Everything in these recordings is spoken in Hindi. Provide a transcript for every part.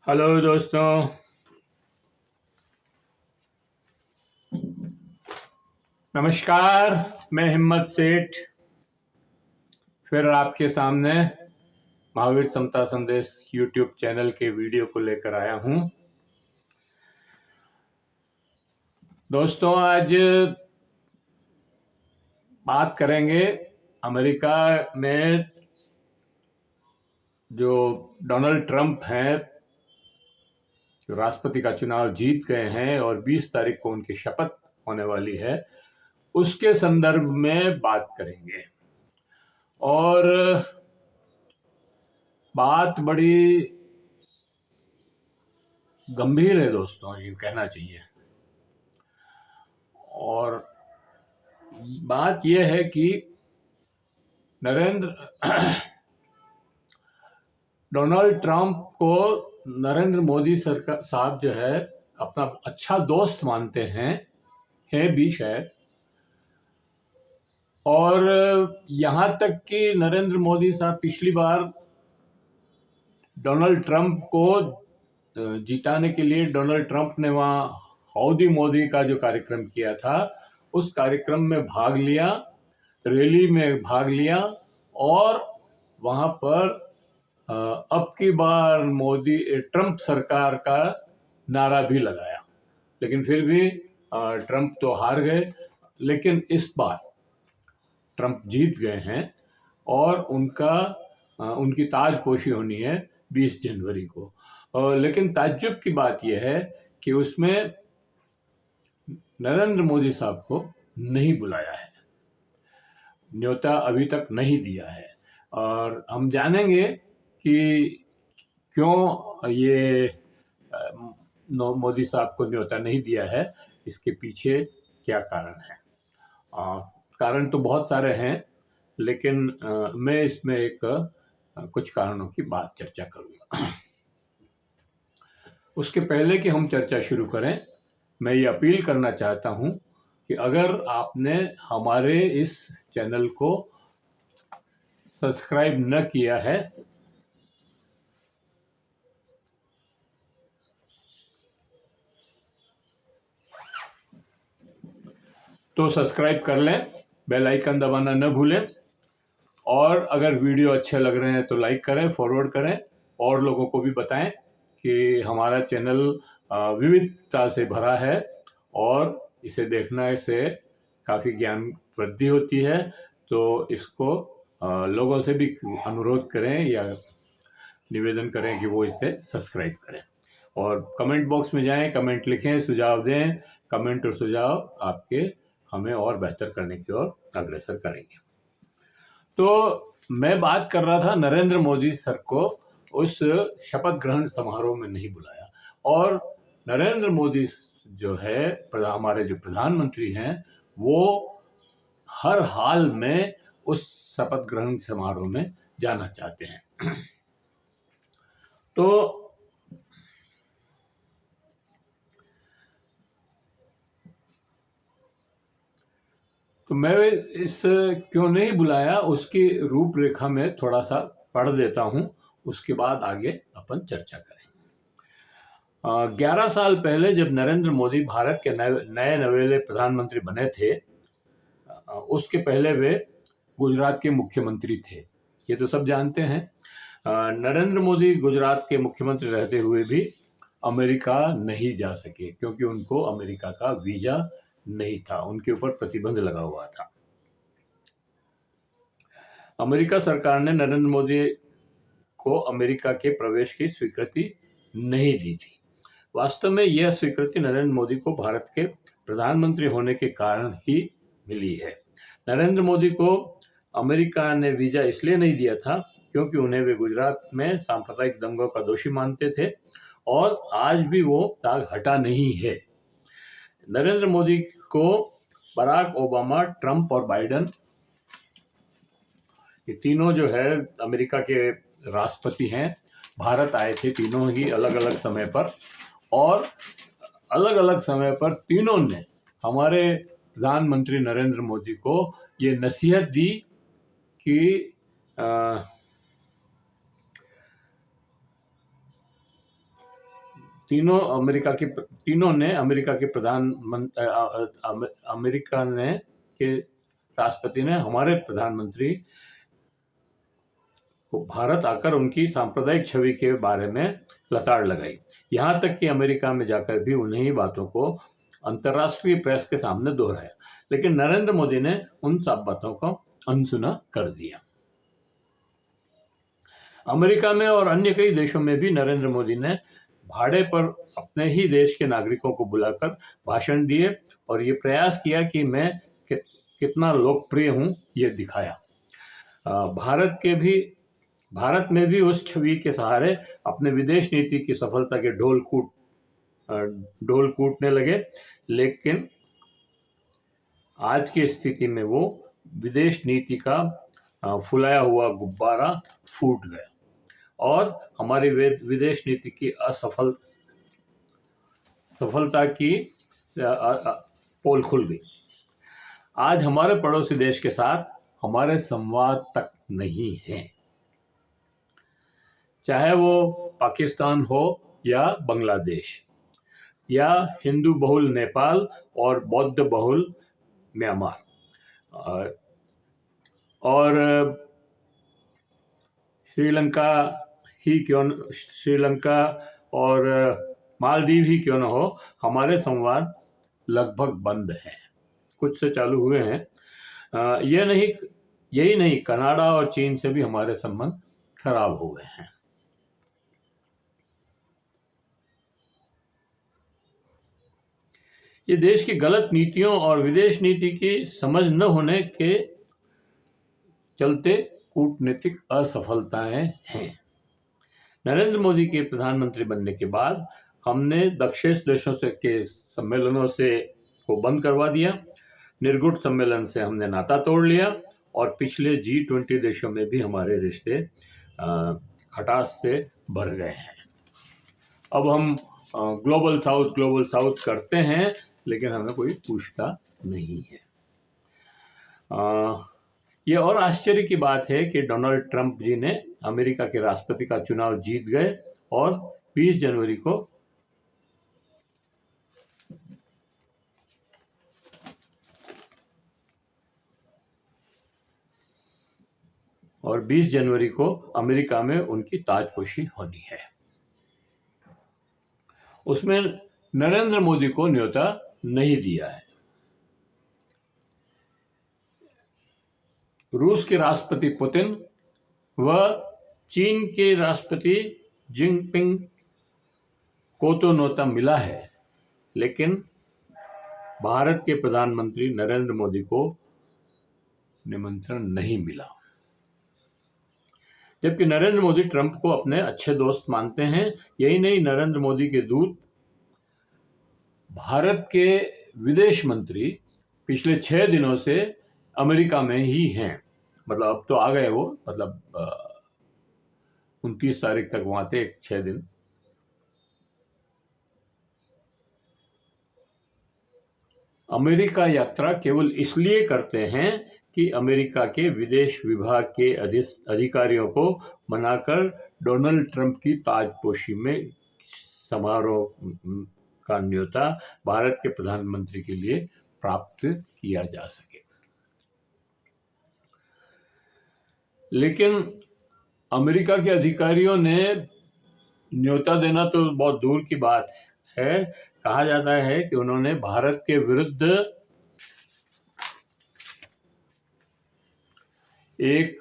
हेलो दोस्तों। नमस्कार। मैं हिम्मत सेठ फिर आपके सामने महावीर समता संदेश यूट्यूब चैनल के वीडियो को लेकर आया हूं। दोस्तों, आज बात करेंगे अमेरिका में जो डोनाल्ड ट्रंप हैं, जो राष्ट्रपति का चुनाव जीत गए हैं और 20 तारीख को उनकी शपथ होने वाली है, उसके संदर्भ में बात करेंगे। और बात बड़ी गंभीर है दोस्तों, ये कहना चाहिए। और बात यह है कि नरेंद्र डोनाल्ड ट्रंप को नरेंद्र मोदी सरकार साहब जो है अपना अच्छा दोस्त मानते हैं भी शायद। और यहाँ तक कि नरेंद्र मोदी साहब पिछली बार डोनाल्ड ट्रंप को जिताने के लिए डोनाल्ड ट्रंप ने वहाँ हाउडी मोदी का जो कार्यक्रम किया था, उस कार्यक्रम में भाग लिया, रैली में भाग लिया और वहाँ पर अब की बार मोदी ट्रंप सरकार का नारा भी लगाया। लेकिन फिर भी ट्रंप तो हार गए। लेकिन इस बार ट्रंप जीत गए हैं और उनकी ताजपोशी होनी है 20 जनवरी को। लेकिन ताज्जुब की बात यह है कि उसमें नरेंद्र मोदी साहब को नहीं बुलाया है, न्योता अभी तक नहीं दिया है। और हम जानेंगे कि क्यों ये मोदी साहब को न्योता नहीं दिया है, इसके पीछे क्या कारण है। कारण तो बहुत सारे हैं, लेकिन मैं इसमें कुछ कारणों की बात चर्चा करूँगा। उसके पहले कि हम चर्चा शुरू करें, मैं ये अपील करना चाहता हूँ कि अगर आपने हमारे इस चैनल को सब्सक्राइब न किया है तो सब्सक्राइब कर लें, बेल आइकन दबाना न भूलें। और अगर वीडियो अच्छे लग रहे हैं तो लाइक करें, फॉरवर्ड करें और लोगों को भी बताएं कि हमारा चैनल विविधता से भरा है और इसे देखने से काफ़ी ज्ञान वृद्धि होती है। तो इसको लोगों से भी अनुरोध करें या निवेदन करें कि वो इसे सब्सक्राइब करें। और कमेंट बॉक्स में जाएं, कमेंट लिखें, सुझाव दें। कमेंट और सुझाव आपके हमें और बेहतर करने की ओर अग्रसर करेंगे। तो मैं बात कर रहा था, नरेंद्र मोदी सर को उस शपथ ग्रहण समारोह में नहीं बुलाया। और नरेंद्र मोदी जो है हमारे जो प्रधानमंत्री हैं, वो हर हाल में उस शपथ ग्रहण समारोह में जाना चाहते हैं। तो मैं इस क्यों नहीं बुलाया उसकी रूपरेखा में थोड़ा सा पढ़ देता हूं, उसके बाद आगे अपन चर्चा करेंगे। 11 साल पहले जब नरेंद्र मोदी भारत के नए नवेले प्रधानमंत्री बने थे, उसके पहले वे गुजरात के मुख्यमंत्री थे। ये तो सब जानते हैं। नरेंद्र मोदी गुजरात के मुख्यमंत्री रहते हुए भी अमेरिका नहीं जा सके, क्योंकि उनको अमेरिका का वीजा नहीं था, उनके ऊपर प्रतिबंध लगा हुआ था। अमेरिका सरकार ने नरेंद्र मोदी को अमेरिका के प्रवेश की स्वीकृति नहीं दी थी। वास्तव में यह स्वीकृति नरेंद्र मोदी को भारत के प्रधानमंत्री होने के कारण ही मिली है। नरेंद्र मोदी को अमेरिका ने वीजा इसलिए नहीं दिया था क्योंकि उन्हें वे गुजरात में सांप्रदायिक दंगों का दोषी मानते थे और आज भी वो दाग हटा नहीं है। नरेंद्र मोदी को बराक ओबामा, ट्रंप और बाइडेन, ये तीनों जो है अमेरिका के राष्ट्रपति हैं, भारत आए थे तीनों ही अलग अलग समय पर। और अलग अलग समय पर तीनों ने हमारे प्रधानमंत्री नरेंद्र मोदी को ये नसीहत दी कि तीनों ने के राष्ट्रपति ने हमारे प्रधानमंत्री को भारत आकर उनकी सांप्रदायिक छवि के बारे में लताड़ लगाई। यहाँ तक कि अमेरिका में जाकर भी उन्हीं बातों को अंतर्राष्ट्रीय प्रेस के सामने दोहराया, लेकिन नरेंद्र मोदी ने उन सब बातों को अनसुना कर दिया। अमेरिका में और अन्य कई देशों में भी नरेंद्र मोदी ने भाड़े पर अपने ही देश के नागरिकों को बुलाकर भाषण दिए और ये प्रयास किया कि मैं कितना लोकप्रिय हूँ, ये दिखाया। भारत में भी उस छवि के सहारे अपने विदेश नीति की सफलता के ढोल कूटने लगे, लेकिन आज की स्थिति में वो विदेश नीति का फुलाया हुआ गुब्बारा फूट गया और हमारी विदेश नीति की सफलता की पोल खुल गई। आज हमारे पड़ोसी देश के साथ हमारे संवाद तक नहीं है, चाहे वो पाकिस्तान हो या बांग्लादेश या हिंदू बहुल नेपाल और बौद्ध बहुल म्यांमार और श्रीलंका और मालदीव ही क्यों न हो, हमारे संवाद लगभग बंद हैं। कुछ से चालू हुए हैं। यही नहीं, कनाडा और चीन से भी हमारे संबंध खराब हो गए हैं। ये देश की गलत नीतियों और विदेश नीति की समझ न होने के चलते कूटनीतिक असफलताएं हैं। नरेंद्र मोदी के प्रधानमंत्री बनने के बाद हमने दक्षिण देशों से के सम्मेलनों को बंद करवा दिया, निर्गुट सम्मेलन से हमने नाता तोड़ लिया और पिछले G20 देशों में भी हमारे रिश्ते खटास से भर गए हैं। अब हम ग्लोबल साउथ करते हैं, लेकिन हमें कोई पूछता नहीं है। ये और आश्चर्य की बात है कि डोनाल्ड ट्रंप जी ने अमेरिका के राष्ट्रपति का चुनाव जीत गए और 20 जनवरी को अमेरिका में उनकी ताजपोशी होनी है। उसमें नरेंद्र मोदी को न्योता नहीं दिया है। रूस के राष्ट्रपति पुतिन व चीन के राष्ट्रपति जिनपिंग को तो न्योता मिला है, लेकिन भारत के प्रधानमंत्री नरेंद्र मोदी को निमंत्रण नहीं मिला। जबकि नरेंद्र मोदी ट्रंप को अपने अच्छे दोस्त मानते हैं। यही नहीं, नरेंद्र मोदी के दूत भारत के विदेश मंत्री पिछले 6 दिनों से अमेरिका में ही हैं। मतलब अब तो आ गए वो, मतलब 29 तारीख तक वहां थे, 6 दिन। अमेरिका यात्रा केवल इसलिए करते हैं कि अमेरिका के विदेश विभाग के अधिकारियों को मनाकर डोनाल्ड ट्रंप की ताजपोशी में समारोह का न्योता भारत के प्रधानमंत्री के लिए प्राप्त किया जा सके। लेकिन अमेरिका के अधिकारियों ने न्योता देना तो बहुत दूर की बात है। कहा जाता है कि उन्होंने भारत के विरुद्ध एक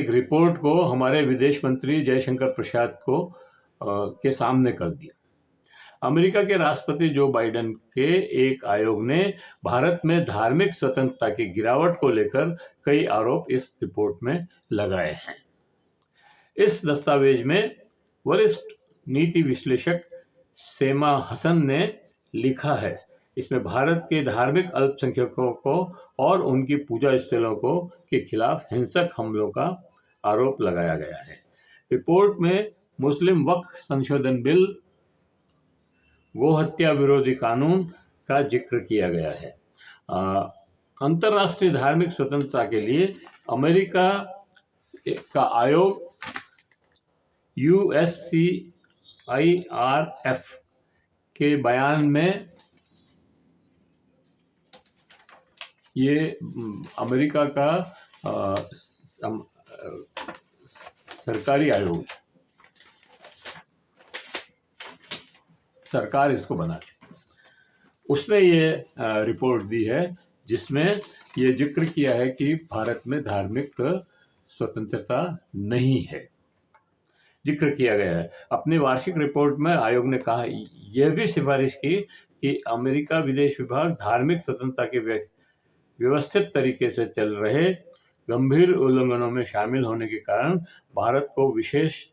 रिपोर्ट को हमारे विदेश मंत्री जयशंकर प्रसाद के सामने कर दिया। अमेरिका के राष्ट्रपति जो बाइडेन के एक आयोग ने भारत में धार्मिक स्वतंत्रता की गिरावट को लेकर कई आरोप इस रिपोर्ट में लगाए हैं। इस दस्तावेज में वरिष्ठ नीति विश्लेषक सेमा हसन ने लिखा है, इसमें भारत के धार्मिक अल्पसंख्यकों को और उनकी पूजा स्थलों के खिलाफ हिंसक हमलों का आरोप लगाया गया है। रिपोर्ट में मुस्लिम वक्फ संशोधन बिल, गोहत्या विरोधी कानून का जिक्र किया गया है। अंतर्राष्ट्रीय धार्मिक स्वतंत्रता के लिए अमेरिका का आयोग USCIRF के बयान में ये अमेरिका का सरकारी आयोग, सरकार इसको बना, उसने ये रिपोर्ट दी है जिसमें ये जिक्र किया है कि भारत में धार्मिक स्वतंत्रता नहीं है, जिक्र किया गया है। अपनी वार्षिक रिपोर्ट में आयोग ने कहा, यह भी सिफारिश की कि अमेरिका विदेश विभाग धार्मिक स्वतंत्रता के व्यवस्थित तरीके से चल रहे गंभीर उल्लंघनों में शामिल होने के कारण भारत को विशेष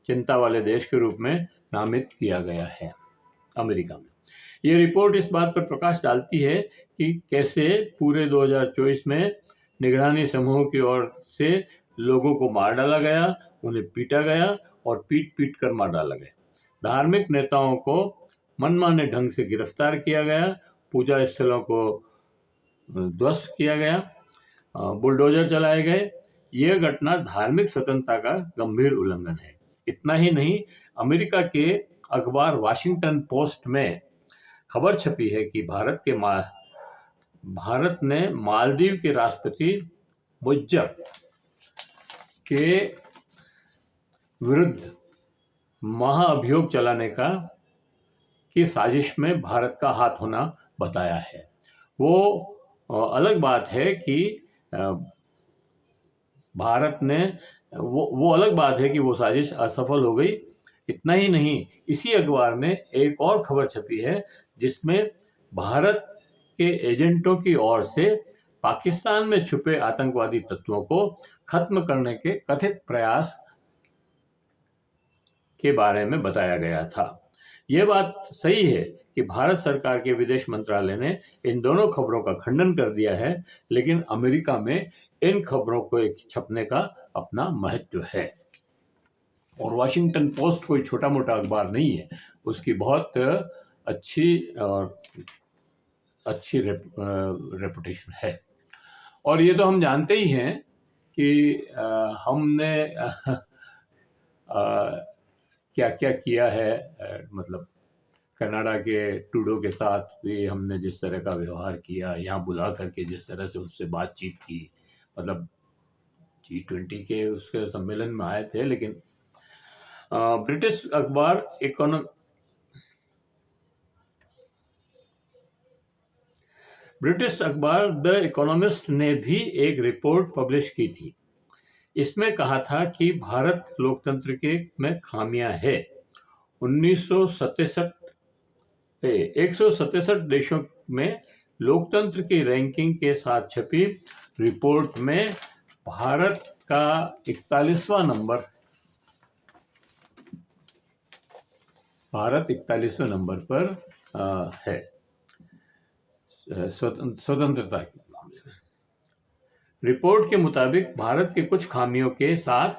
चिंता वाले देश के रूप में नामित किया गया है अमेरिका में। ये रिपोर्ट इस बात पर प्रकाश डालती है कि कैसे पूरे 2024 में निगरानी समूह की ओर से लोगों को मार डाला गया, उन्हें पीटा गया और पीट पीट कर मार डाला गया। धार्मिक नेताओं को मनमाने ढंग से गिरफ्तार किया गया, पूजा स्थलों को ध्वस्त किया गया, बुलडोजर चलाए गए। यह घटना धार्मिक स्वतंत्रता का गंभीर उल्लंघन है। इतना ही नहीं, अमेरिका के अखबार वाशिंगटन पोस्ट में खबर छपी है कि भारत ने मालदीव के राष्ट्रपति मुइज्जर के विरुद्ध महाअभियोग चलाने की साजिश में भारत का हाथ होना बताया है। वो अलग बात है कि भारत ने वो अलग बात है कि वो साजिश असफल हो गई। इतना ही नहीं, इसी अखबार में एक और खबर छपी है जिसमें भारत के एजेंटों की ओर से पाकिस्तान में छुपे आतंकवादी तत्वों को खत्म करने के कथित प्रयास के बारे में बताया गया था। यह बात सही है कि भारत सरकार के विदेश मंत्रालय ने इन दोनों खबरों का खंडन कर दिया है, लेकिन अमेरिका में इन खबरों को छपने का अपना महत्व है। और वाशिंगटन पोस्ट कोई छोटा मोटा अखबार नहीं है, उसकी बहुत अच्छी रेपुटेशन है। और ये तो हम जानते ही हैं कि हमने क्या क्या किया है, मतलब कनाडा के ट्रूडो के साथ भी हमने जिस तरह का व्यवहार किया, यहाँ बुला करके जिस तरह से उससे बातचीत की, मतलब G20 के उसके सम्मेलन में आए थे। लेकिन ब्रिटिश अखबार द इकोनॉमिस्ट ने भी एक रिपोर्ट पब्लिश की थी। इसमें कहा था कि भारत लोकतंत्र में खामियां है। 167 देशों में लोकतंत्र की रैंकिंग के साथ छपी रिपोर्ट में भारत का 41वां नंबर पर है स्वतंत्रता के मामले में। रिपोर्ट के मुताबिक भारत के कुछ खामियों के साथ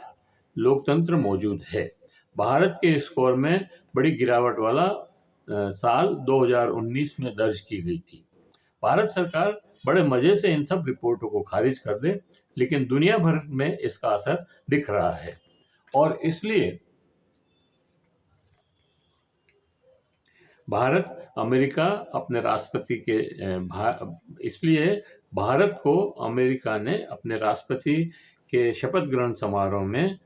लोकतंत्र मौजूद है। भारत के स्कोर में बड़ी गिरावट वाला साल 2019 में दर्ज की गई थी। भारत सरकार बड़े मजे से इन सब रिपोर्टों को खारिज कर दे, लेकिन दुनिया भर में इसका असर दिख रहा है और इसलिए भारत को अमेरिका ने अपने राष्ट्रपति के शपथ ग्रहण समारोह में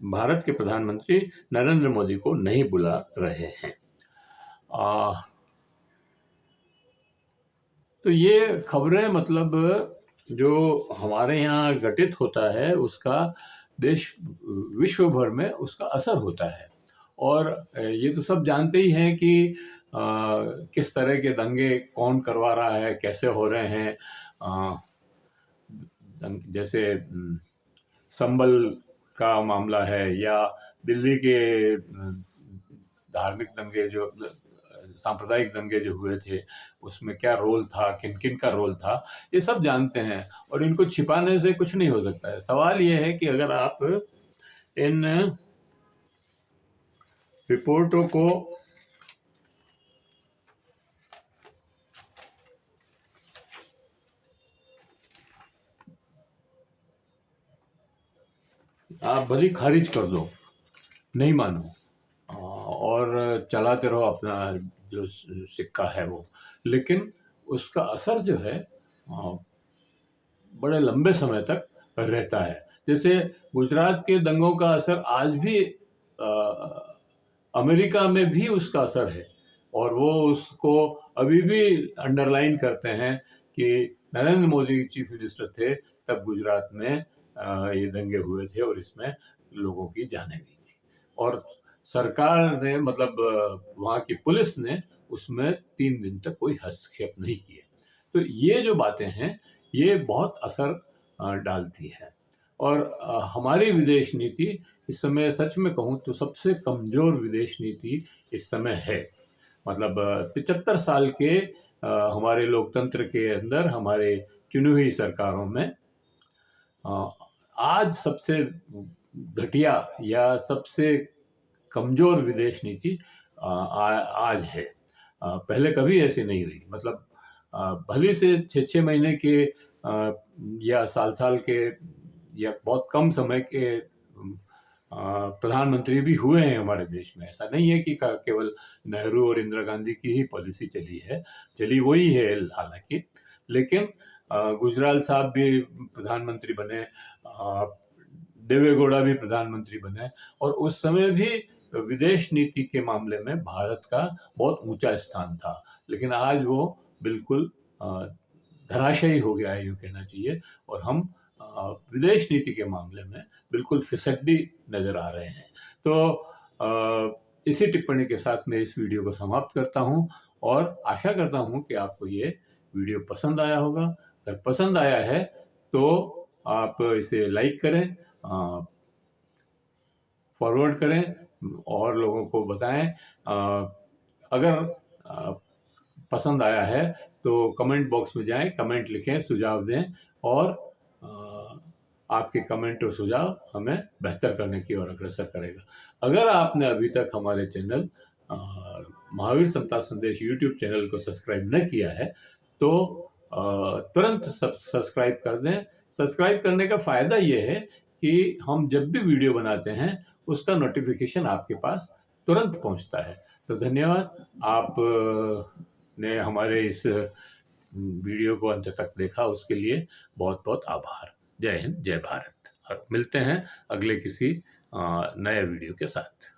भारत के प्रधानमंत्री नरेंद्र मोदी को नहीं बुला रहे हैं। तो ये खबरें, मतलब जो हमारे यहाँ घटित होता है उसका विश्व भर में उसका असर होता है। और ये तो सब जानते ही हैं कि किस तरह के दंगे कौन करवा रहा है, कैसे हो रहे हैं। जैसे संभल का मामला है या दिल्ली के धार्मिक दंगे, जो सांप्रदायिक दंगे जो हुए थे, उसमें क्या रोल था, किन किन का रोल था, ये सब जानते हैं और इनको छिपाने से कुछ नहीं हो सकता है। सवाल ये है कि अगर आप इन रिपोर्टों को आप भले खारिज कर दो, नहीं मानो, और चलाते रहो अपना जो सिक्का है वो, लेकिन उसका असर जो है बड़े लंबे समय तक रहता है। जैसे गुजरात के दंगों का असर आज भी अमेरिका में भी उसका असर है, और वो उसको अभी भी अंडरलाइन करते हैं कि नरेंद्र मोदी चीफ मिनिस्टर थे तब गुजरात में ये दंगे हुए थे और इसमें लोगों की जानें गई थी, और सरकार ने मतलब वहाँ की पुलिस ने उसमें 3 दिन तक कोई हस्तक्षेप नहीं किए। तो ये जो बातें हैं ये बहुत असर डालती है, और हमारी विदेश नीति इस समय सच में कहूँ तो सबसे कमज़ोर विदेश नीति इस समय है। मतलब 75 साल के हमारे लोकतंत्र के अंदर हमारे चुनी हुई सरकारों में आज सबसे घटिया या सबसे कमज़ोर विदेश नीति आज है। पहले कभी ऐसी नहीं रही। मतलब भले से 6-6 महीने के या साल-साल के या बहुत कम समय के प्रधानमंत्री भी हुए हैं हमारे देश में। ऐसा नहीं है कि केवल नेहरू और इंदिरा गांधी की ही पॉलिसी चली है, चली वही है हालांकि, लेकिन गुजराल साहब भी प्रधानमंत्री बने, देवेगौड़ा भी प्रधानमंत्री बने, और उस समय भी विदेश नीति के मामले में भारत का बहुत ऊंचा स्थान था, लेकिन आज वो बिल्कुल धराशायी हो गया है यूँ कहना चाहिए, और हम विदेश नीति के मामले में बिल्कुल फिसड्डी नज़र आ रहे हैं। तो इसी टिप्पणी के साथ मैं इस वीडियो को समाप्त करता हूँ, और आशा करता हूँ कि आपको ये वीडियो पसंद आया होगा। अगर पसंद आया है तो आप इसे लाइक करें, फॉरवर्ड करें और लोगों को बताएं। अगर पसंद आया है तो कमेंट बॉक्स में जाएं, कमेंट लिखें, सुझाव दें, और आपके कमेंट और सुझाव हमें बेहतर करने की ओर अग्रसर करेगा। अगर आपने अभी तक हमारे चैनल महावीर समता संदेश यूट्यूब चैनल को सब्सक्राइब न किया है तो तुरंत सब्सक्राइब कर दें। सब्सक्राइब करने का फ़ायदा ये है कि हम जब भी वीडियो बनाते हैं उसका नोटिफिकेशन आपके पास तुरंत पहुंचता है। तो धन्यवाद, आप ने हमारे इस वीडियो को अंत तक देखा उसके लिए बहुत बहुत आभार। जय हिंद, जय भारत, और मिलते हैं अगले किसी नए वीडियो के साथ।